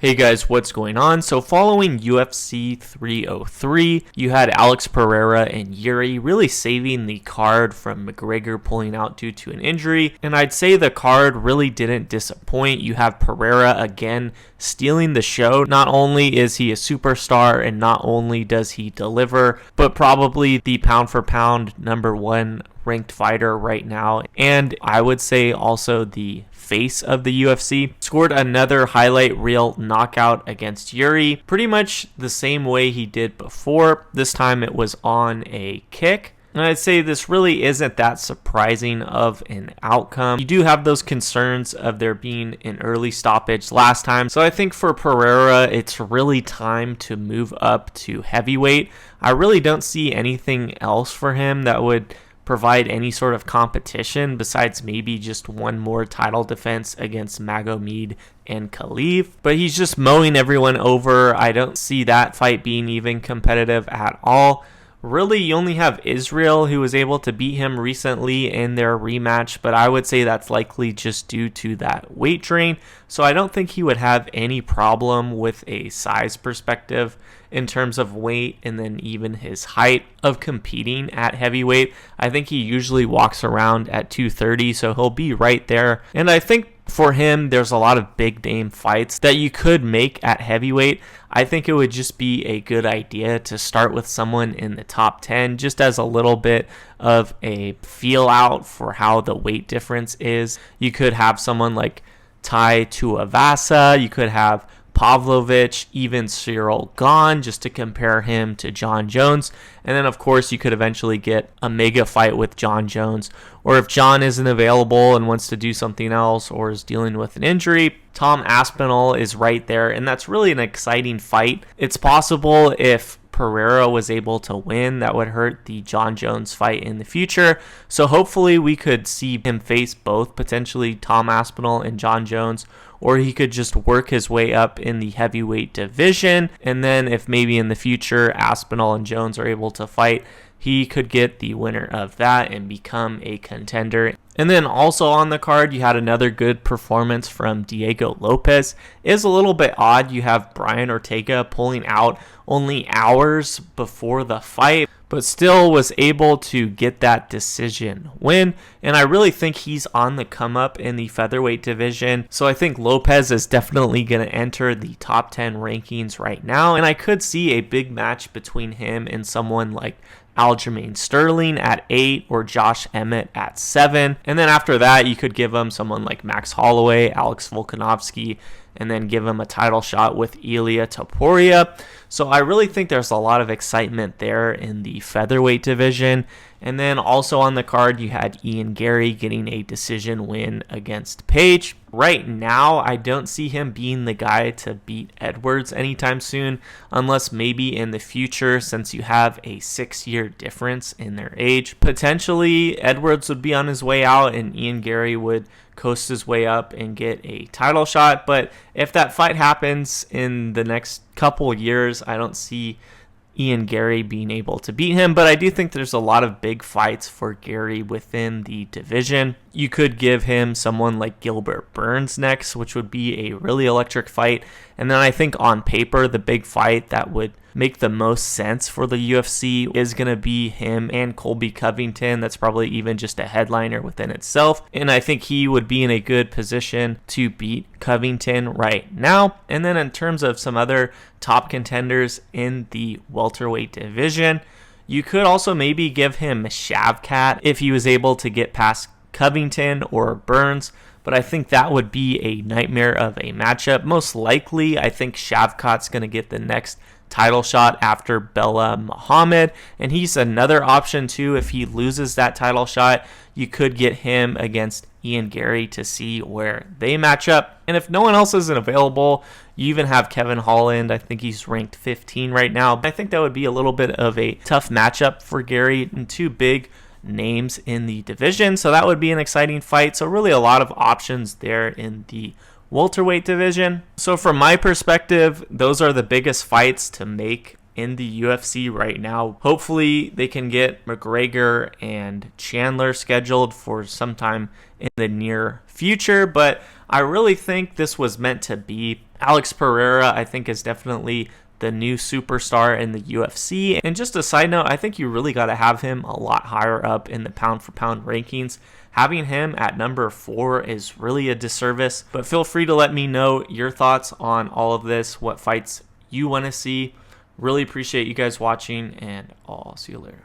Hey guys, what's going on? So following UFC 303, you had Alex Pereira and Yuri really saving the card from McGregor pulling out due to an injury. And I'd say the card really didn't disappoint. You have Pereira again stealing the show. Not only is he a superstar and not only does he deliver, but probably the pound for pound #1 ranked fighter right now. And I would say also the face of the UFC. Scored another highlight reel knockout against Yuri, pretty much the same way he did before. This time it was on a kick. And I'd say this really isn't that surprising of an outcome. You do have those concerns of there being an early stoppage last time. So I think for Pereira, it's really time to move up to heavyweight. I really don't see anything else for him that would provide any sort of competition besides maybe just one more title defense against Magomed and Khalif. But he's just mowing everyone over. I don't see that fight being even competitive at all. Really, you only have Israel, who was able to beat him recently in their rematch, but I would say that's likely just due to that weight drain. So I don't think he would have any problem with a size perspective in terms of weight and then even his height of competing at heavyweight. I think he usually walks around at 230, so he'll be right there. And I think for him, there's a lot of big name fights that you could make at heavyweight. I think it would just be a good idea to start with someone in the top 10, just as a little bit of a feel out for how the weight difference is. You could have someone like Tai Tuivasa, you could have Pavlovich, even Cyril Gane, just to compare him to John Jones. And then, of course, you could eventually get a mega fight with John Jones. Or if John isn't available and wants to do something else or is dealing with an injury, Tom Aspinall is right there. And that's really an exciting fight. It's possible if Pereira was able to win, that would hurt the John Jones fight in the future. So hopefully we could see him face both, potentially Tom Aspinall and John Jones, or he could just work his way up in the heavyweight division. And then if maybe in the future Aspinall and Jones are able to fight, he could get the winner of that and become a contender. And then also on the card, you had another good performance from Diego Lopes. It is a little bit odd. You have Brian Ortega pulling out only hours before the fight, but still was able to get that decision win. And I really think he's on the come up in the featherweight division. So I think Lopes is definitely going to enter the top 10 rankings right now. And I could see a big match between him and someone like Aljamain Sterling at 8 or Josh Emmett at 7. And then after that, you could give him someone like Max Holloway, Alex Volkanovski, and then give him a title shot with Ilia Topuria. So I really think there's a lot of excitement there in the featherweight division. And then also on the card, you had Ian Garry getting a decision win against Page. Right now, I don't see him being the guy to beat Edwards anytime soon, unless maybe in the future, since you have a 6-year difference in their age. Potentially, Edwards would be on his way out and Ian Garry would coast his way up and get a title shot. But if that fight happens in the next couple years, I don't see Ian Garry being able to beat him, but I do think there's a lot of big fights for Garry within the division. You could give him someone like Gilbert Burns next, which would be a really electric fight. And then I think on paper, the big fight that would make the most sense for the UFC is going to be him and Colby Covington. That's probably even just a headliner within itself. And I think he would be in a good position to beat Covington right now. And then in terms of some other top contenders in the welterweight division, you could also maybe give him Shavkat if he was able to get past Covington or Burns. But I think that would be a nightmare of a matchup. Most likely, I think Shavkat's going to get the next title shot after Bella Muhammad, and he's another option too. If he loses that title shot, you could get him against Ian Garry to see where they match up. And if no one else isn't available, you even have Kevin Holland. I think he's ranked 15 right now. I think that would be a little bit of a tough matchup for Garry and two big names in the division, so that would be an exciting fight. So really a lot of options there in the welterweight division. So from my perspective, those are the biggest fights to make in the UFC right now. Hopefully they can get McGregor and Chandler scheduled for sometime in the near future, but I really think this was meant to be. Alex Pereira, I think, is definitely the new superstar in the UFC. And just a side note, I think you really got to have him a lot higher up in the pound for pound rankings. Having him at number 4 is really a disservice, but feel free to let me know your thoughts on all of this, what fights you want to see. Really appreciate you guys watching, and I'll see you later.